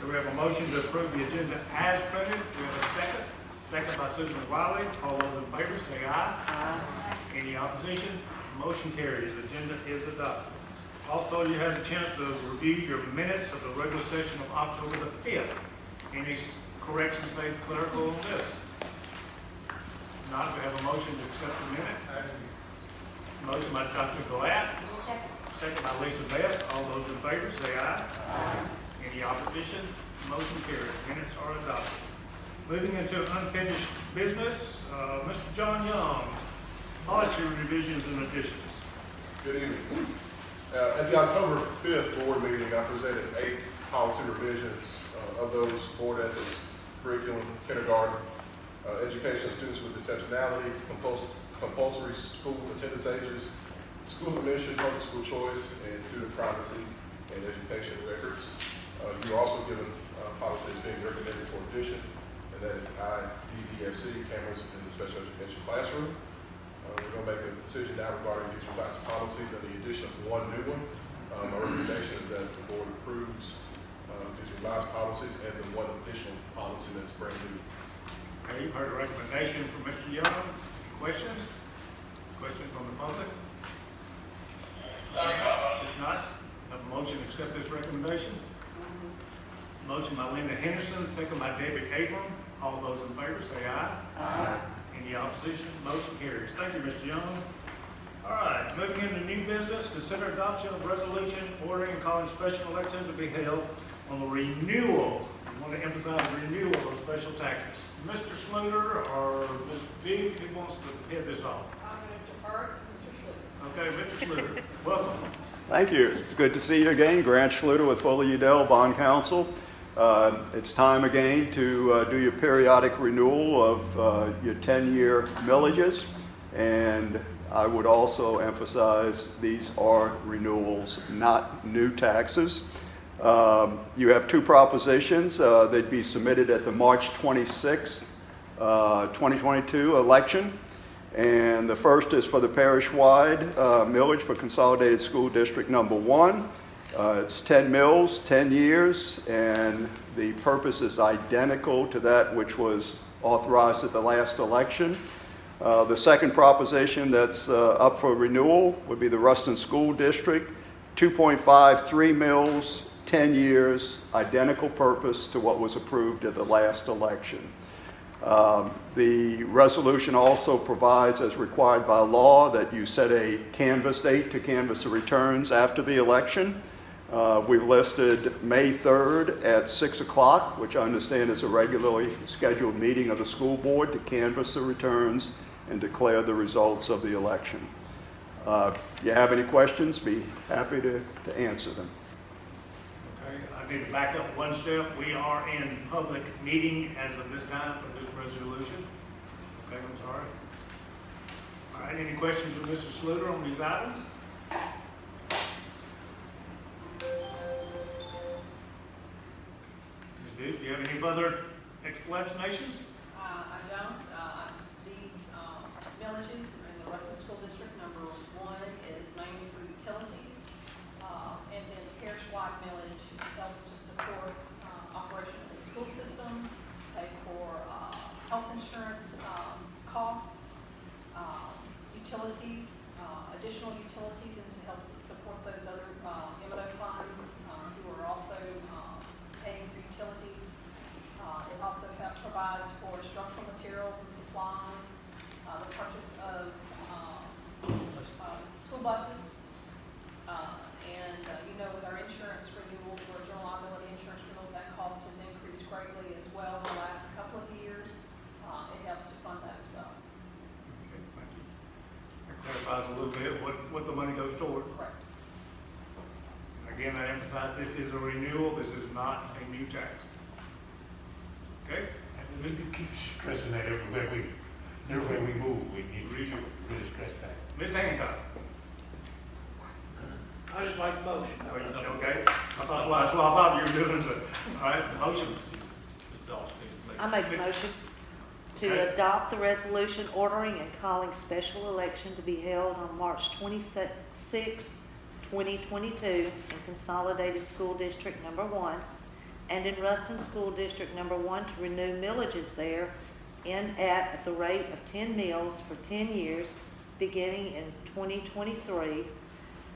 Do we have a motion to approve the agenda as printed? Do we have a second? Second by Susan Wiley. All those in favor say aye. Aye. Any opposition? Motion carries. Agenda is adopted. Also, you had a chance to review your minutes of the regular session of October the 5th. Any corrections, say clerical on this? Not, we have a motion to accept the minutes. Motion by Dr. Glatt. Second by Lsba Best. All those in favor say aye. Aye. Any opposition? Motion carries. Minutes are adopted. Moving into unfinished business, Mr. John Young, policy revisions and additions. Good evening. At the October 5th board meeting, I presented 8 policy revisions. Of those, board ethics, curriculum, kindergarten, education of students with exceptionalities, compulsory school attendance ages, school admission, public school choice, and student privacy and education records. You are also given policies being recommended for addition, and that is IDEFC, cameras in the special education classroom. We're going to make a decision now regarding these revised policies and the addition of one new one. Our recommendation is that the board approves these revised policies and the one additional policy that's brand new. Okay, you've heard a recommendation from Mr. Young. Any questions? Questions from the public? If not, have a motion to accept this recommendation. Motion by Linda Henderson, second by David Abram. All those in favor say aye. Aye. Any opposition? Motion carries. Thank you, Mr. Young. All right, moving into new business, consider adoption of resolution ordering and calling special elections to be held on the renewal. We want to emphasize renewal of special taxes. Mr. Sluter or Ms. Big, who wants to head this off? I'm going to defer to Mr. Schluter. Okay, Mr. Sluter, welcome. Thank you. It's good to see you again. Grant Schluter with Fuller Udell Bond Counsel. It's time again to do your periodic renewal of your 10-year millages. And I would also emphasize these are renewals, not new taxes. You have 2 propositions. They'd be submitted at the March 26th, 2022 election. And the first is for the parish-wide millage for Consolidated School District Number 1. It's 10 mills, 10 years, and the purpose is identical to that which was authorized at the last election. The second proposition that's up for renewal would be the Ruston School District, 2.53 mills, 10 years, identical purpose to what was approved at the last election. The resolution also provides, as required by law, that you set a canvass date to canvass the returns after the election. We've listed May 3rd at 6 o'clock, which I understand is a regularly scheduled meeting of the school board to canvass the returns and declare the results of the election. If you have any questions, be happy to answer them. Okay, I need to back up one step. We are in public meeting as of this time for this resolution. Okay, I'm sorry. All right, any questions from Mr. Sluter on these items? Ms. Biggs, do you have any further explanations? I don't. These millages in the Ruston School District Number 1 is mainly for utilities. And then the parish-wide millage helps to support operations of the school system, pay for health insurance costs, utilities, additional utilities, and to help support those other M&O funds who are also paying for utilities. It also provides for structural materials and supplies, the purchase of school buses, and with our insurance renewal for general liability insurance renewals, that cost has increased greatly as well in the last couple of years. It helps to fund that as well. Okay, thank you. That clarifies a little bit what the money goes toward. Correct. Again, I emphasize this is a renewal, this is not a new tax. Okay? And we keep stressing that everywhere we move, we need to really stress that. Mr. Hancock? I just like the motion. Okay, I thought you were doing so. All right, motion. I make a motion to Okay. adopt the resolution ordering and calling special election to be held on March 26th, 2022 in Consolidated School District Number 1, and in Ruston School District Number 1 to renew millages there at the rate of 10 mills for 10 years, beginning in 2023,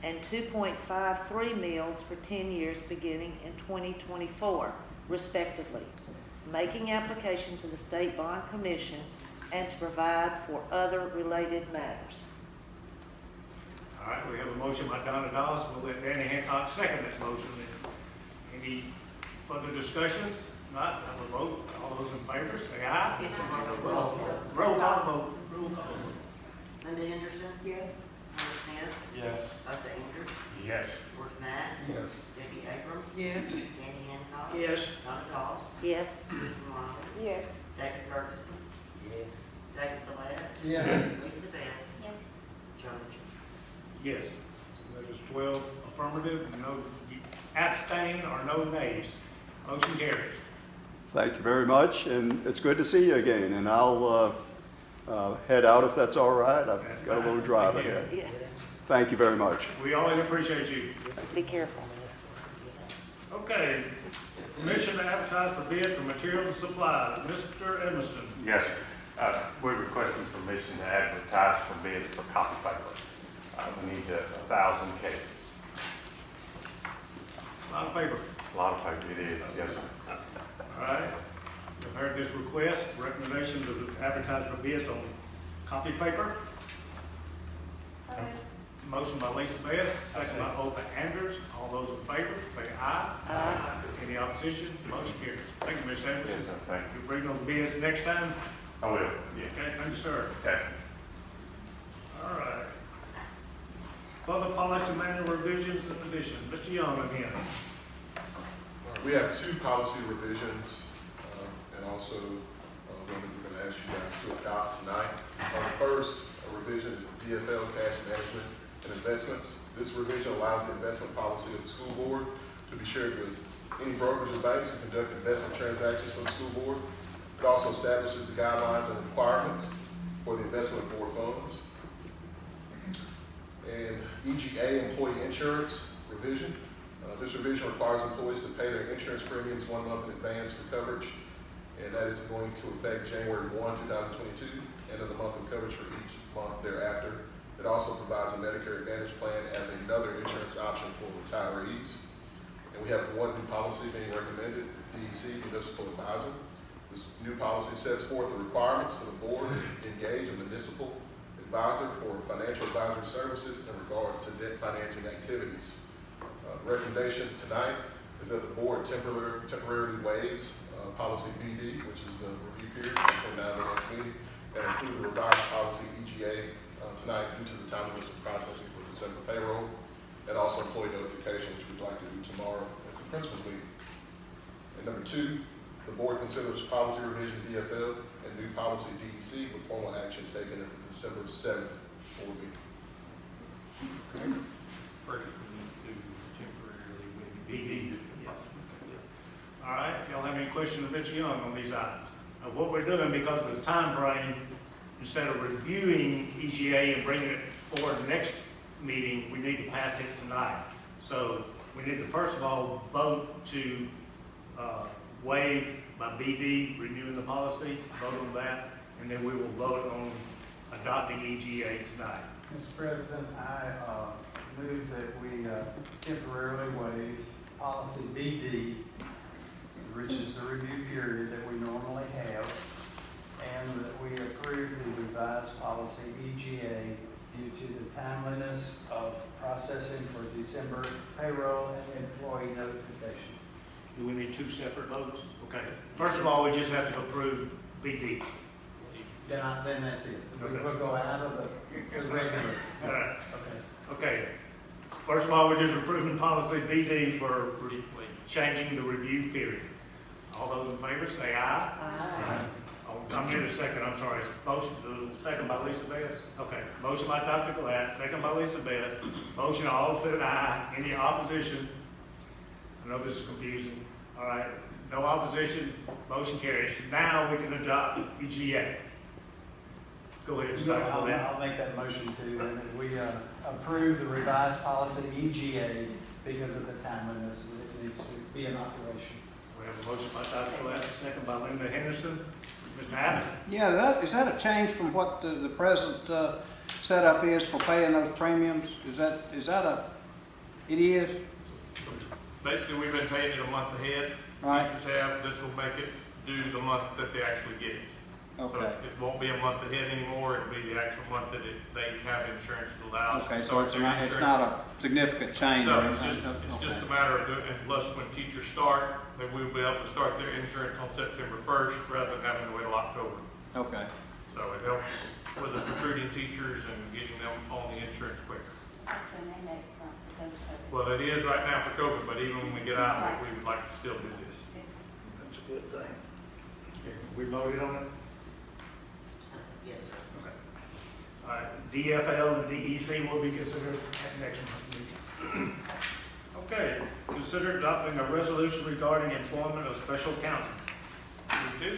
and 2.53 mills for 10 years, beginning in 2024, respectively, making application to the State Bond Commission and to provide for other related matters. All right, we have a motion by Donna Dawes. We'll let Danny Hancock second that motion. Any further discussions? Not, I will vote. All those in favor, say aye. Roll call vote. Roll call vote. Linda Henderson. Yes. Howard Smith. Yes. Arthur Andrews. Yes. George Matt. Yes. Debbie Abram. Yes. Danny Hancock. Yes. Donna Dawes. Yes. Susan Wiley. Yes. David Ferguson. Yes. David Gillette. Yes. Lisa Best. Yes. Joe Mitchell. Yes. So that is 12 affirmative, no abstain or no nays. Motion carries. Thank you very much, and it's good to see you again. And I'll head out if that's all right. I've got a little drive Thank you. ahead. Yeah. Thank you very much. We always appreciate you. Be careful. Okay, permission to advertise for bid for materials and supplies. Mr. Emerson. Yes, we're requesting permission to advertise for bids for copy paper. We need 1,000 cases. A lot of paper. A lot of paper it is, yes, sir. All right. You've heard this request, recommendation to advertise for bids on copy paper. Motion by Lisa Best, second by Otha Anders. All those in favor, say aye. Aye. Any opposition? Motion carries. Thank you, Ms. Anderson. Yes, sir, thank you. You bring those bids next time? I will, yes. Okay, thank you, sir. Okay. All right. Further policy manual revisions and additions. Mr. Young again. We have two policy revisions, and also one that we're going to ask you guys to adopt tonight. The first revision is the DFL cash management and investments. This revision allows the investment policy of the school board to be shared with any brokers or banks who conduct investment transactions for the school board. It also establishes the guidelines and requirements for the investment board funds. And EGA employee insurance revision. This revision requires employees to pay their insurance premiums 1 month in advance for coverage, and that is going to affect January 1, 2022, and of the month of coverage for each month thereafter. It also provides a Medicare Advantage plan as another insurance option for retirees. And we have one new policy being recommended, DEC, Municipal Advisor. This new policy sets forth the requirements for the board to engage a municipal advisor for financial advisory services in regards to debt financing activities. Recommendation tonight is that the board temporarily waives policy BD, which is the review period until now the next meeting, and include the revised policy EGA tonight due to the timeliness of processing for December payroll, and also employee notification, which we'd like to do tomorrow at the principal's meeting. And number 2, the board considers policy revision DFL and new policy DEC with formal action taken at the December 7th board meeting. First, we need to temporarily waive BD. Yes. All right, y'all have any questions of Mr. Young on these items? What we're doing, because of the time frame, instead of reviewing EGA and bringing it forward the next meeting, we need to pass it tonight. So we need to first of all vote to waive by BD, reviewing the policy, vote on that, and then we will vote on adopting EGA tonight. Mr. President, I move that we temporarily waive policy BD, which is the review period that we normally have, and that we approve the revised policy EGA due to the timeliness of processing for December payroll and employee notification. Do we need 2 separate votes? Okay. First of all, we just have to approve BD. Then that's it. Okay. We'll go out of the regular. All right. Okay. Okay. First of all, we're just approving policy BD for changing the review period. All those in favor say aye. Aye. Oh, I'm getting a second, I'm sorry. Motion, second by Lisa Best. Okay. Motion by Dr. Glatt, second by Lisa Best. Motion, all said aye. Any opposition? I know this is confusing. All right. No opposition. Motion carries. Now we can adopt EGA. Go ahead. Dr. Glatt. I'll make that motion too, and that we approve the revised policy EGA because of the timeliness that it needs to be in operation. We We have a motion by Dr. Gillette, second by Linda Henderson. Mr. Abbott? Yeah, is that a change from what the present setup is for paying those premiums? Is that it is? Basically, we've been paying it a month ahead. Right. Teachers have, this will make it due the month that they actually get it. So Okay. it won't be a month ahead anymore, it'll be the actual month that they have insurance that allows. Okay, to so start it's their not insurance. a significant change or No, it's anything? just Okay. a matter of doing, and plus when teachers start, that we'll be able to start their insurance on September 1st rather than having to wait till October. Okay. So it helps with us recruiting teachers and getting them on the insurance quicker. Well, it is right now for COVID, but even when we get out of it, we would like to still do this. That's a good thing. We voted on it? Yes, sir. Okay. All right, DFL and DEC will be considered at next month's meeting. Okay, consider adopting a resolution regarding employment of special counsel. Please do.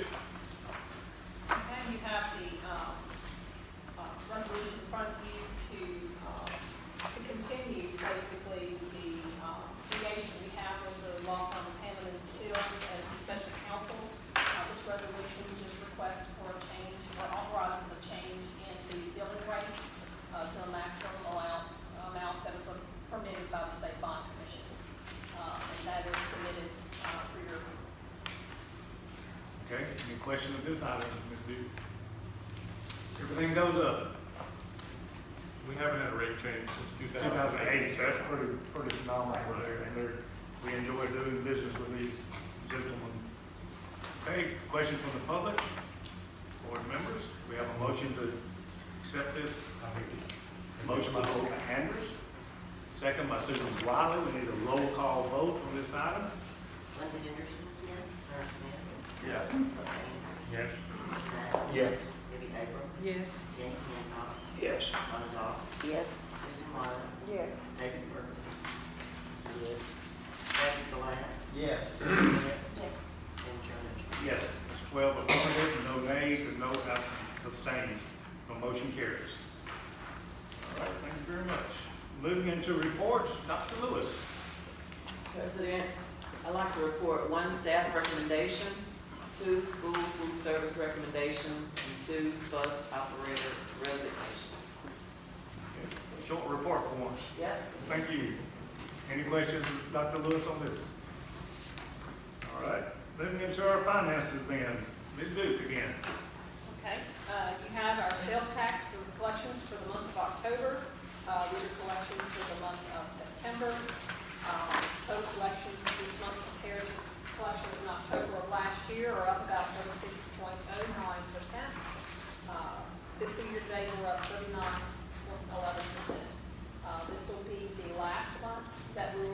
Okay, you have the resolution in front of you to continue basically the engagement we have with the law firm of Hammond and Sills as special counsel. This resolution just requests for a change or authorizes a change in the billing rate to the maximum amount that is permitted by the State Bond Commission. And that is submitted for your review. Okay, any question of this item, Ms. Duke? Everything goes up. We haven't had a rate change since 2008, so that's pretty phenomenal over there, and we enjoy doing business with these gentlemen. Okay, questions from the public? Board members, we have a motion to accept this. Motion by Alderman Andrews, second by Susan Wiley. We need a roll call vote on this item. Linda Henderson? Yes. Nurse Smith? Yes. Yes. Yes. Debbie Abram? Yes. Jenny Hancock? Yes. Lonnie Doss? Yes. Susan Wiley? Yes. David Ferguson? Yes. David Gillette? Yes. Yes. And Joe Mitchell? Yes, it's 12 affirmative, no nays, and no abstains. No motion carries. All right, thank you very much. Moving into reports, Dr. Lewis. President, I'd like to report 1 staff recommendation, 2 school food service recommendations, and 2 bus operator resignations. Short report for us. Yep. Thank you. Any questions, Dr. Lewis, on this? All right, moving into our finances then. Ms. Duke again. Okay, you have our sales tax for collections for the month of October. These are collections for the month of September. Total collections this month compared to collections in October of last year are up about 36.09%. Fiscal year to date, we're up 39.11%. This will be the last month that we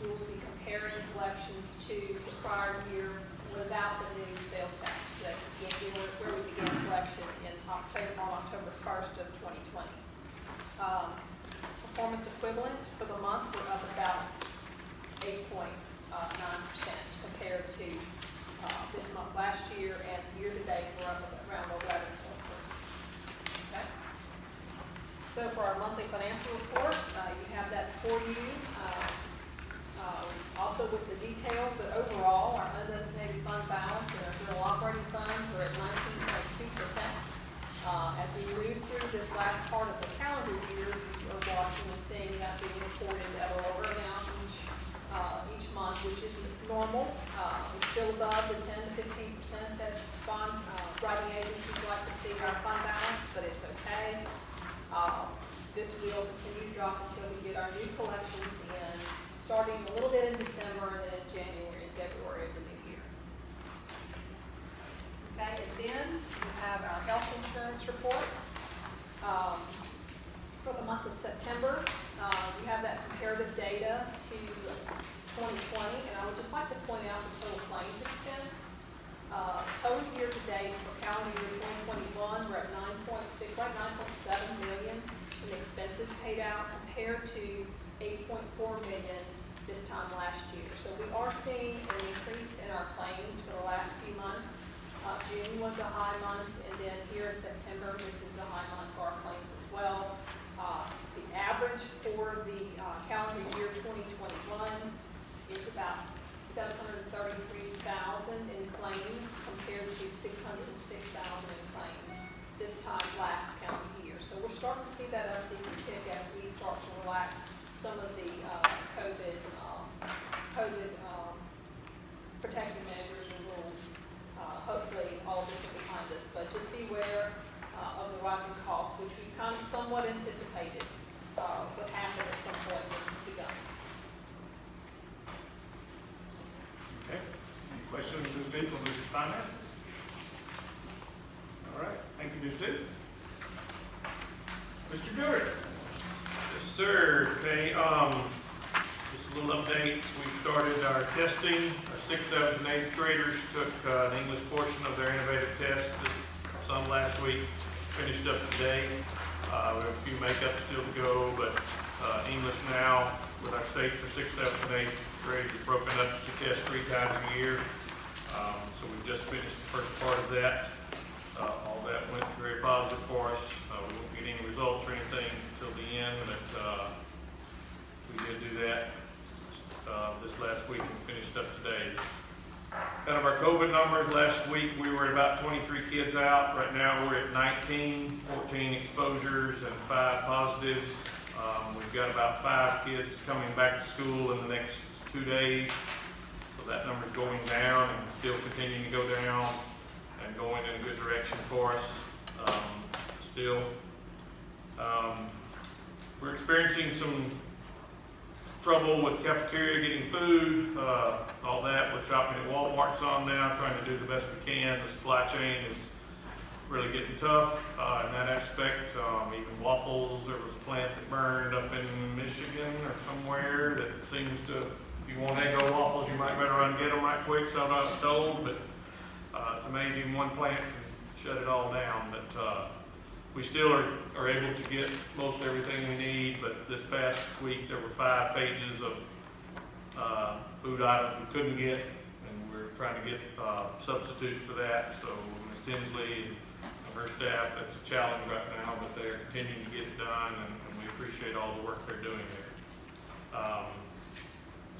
will be comparing collections to the prior year without the new sales tax that where we began collection on October 1st of 2020. Performance equivalent for the month, we're up about 8.9% compared to this month last year, and year to date, we're up around 11.3%. Okay. So for our monthly financial report, you have that for you. Also with the details, but overall, our undesignated fund balance and our general operating funds are at 19.2%. As we move through this last part of the calendar year, we're watching and seeing that being reported at a lower amount each month, which is normal. We're still above the 10 to 15% that bond writing agencies like to see our fund balance, but it's okay. This will continue to drop until we get our new collections in, starting a little bit in December and then in January and February of the new year. Okay, and then we have our health insurance report. For the month of September, you have that comparative data to 2020, and I would just like to point out the total claims expense. Total year to date for calendar year 2021, we're at 9.7 million in expenses paid out compared to 8.4 million this time last year. So we are seeing an increase in our claims for the last few months. June was a high month, and then here in September, this is a high month for our claims as well. The average for the calendar year 2021 is about $733 in claims this time last calendar year. So we're starting to see that uptick as we start to relax some of the COVID protective measures and rules. Hopefully, all of this will be behind us, but just beware of the rising costs, which we kind of somewhat anticipated would happen at some point when it's begun. Okay, any questions, Ms. Duke, on the finances? All right, thank you, Ms. Duke. Mr. Dewey? Yes, sir. Okay, just a little update. We started our testing. Our 6th, 7th, and 8th graders took the English portion of their innovative test some last week, finished up today. We have a few makeups still to go, but English now with our state for 6th, 7th, and 8th grade is broken up to test 3 times a year. So we've just finished the first part of that. All that went very positive for us. We won't get any results or anything until the end, but we did do that this last week and finished up today. Kind of our COVID numbers, last week we were at about 23 kids out. Right now we're at 19, 14 exposures and 5 positives. We've got about 5 kids coming back to school in the next 2 days. So that number's going down and still continuing to go down and going in a good direction for us. We're experiencing some trouble with cafeteria getting food, all that. We're shopping at Walmart some now, trying to do the best we can. The supply chain is really getting tough in that aspect. Even waffles, there was a plant that burned up in Michigan or somewhere that seems to, if you want Eggo waffles, you might better run and get them right quick, so I'm not told, but it's amazing one plant can shut it all down. But we still are able to get most everything we need, but this past week there were 5 pages of food items we couldn't get, and we're trying to get substitutes for that. So Ms. Tinsley and her staff, that's a challenge right now, but they're continuing to get it done, and we appreciate all the work they're doing there.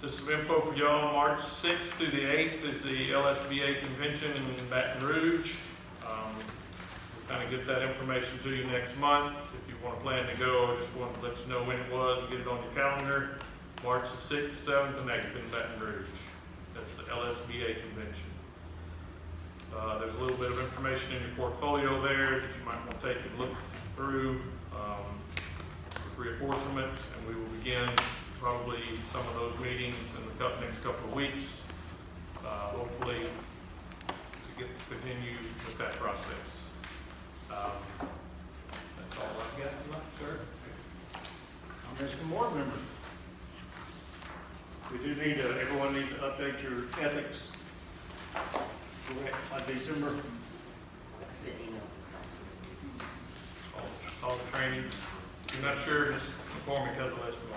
Just some info for y'all. March 6th through the 8th is the Lsba convention in Baton Rouge. We'll kind of get that information to you next month. If you want to plan to go, I just want to let you know when it was and get it on your calendar. March the 6th, 7th, and 8th in Baton Rouge. That's the Lsba convention. There's a little bit of information in your portfolio there that you might want to take and look through. Reapportionment, and we will begin probably some of those meetings in the next couple of weeks, hopefully to continue with that process. That's all I've got tonight, sir. Comments from board members? We do need, everyone needs to update your ethics. Correct, by December. I sent emails this last week. All the training. If you're not sure, just inform me because of Lsba.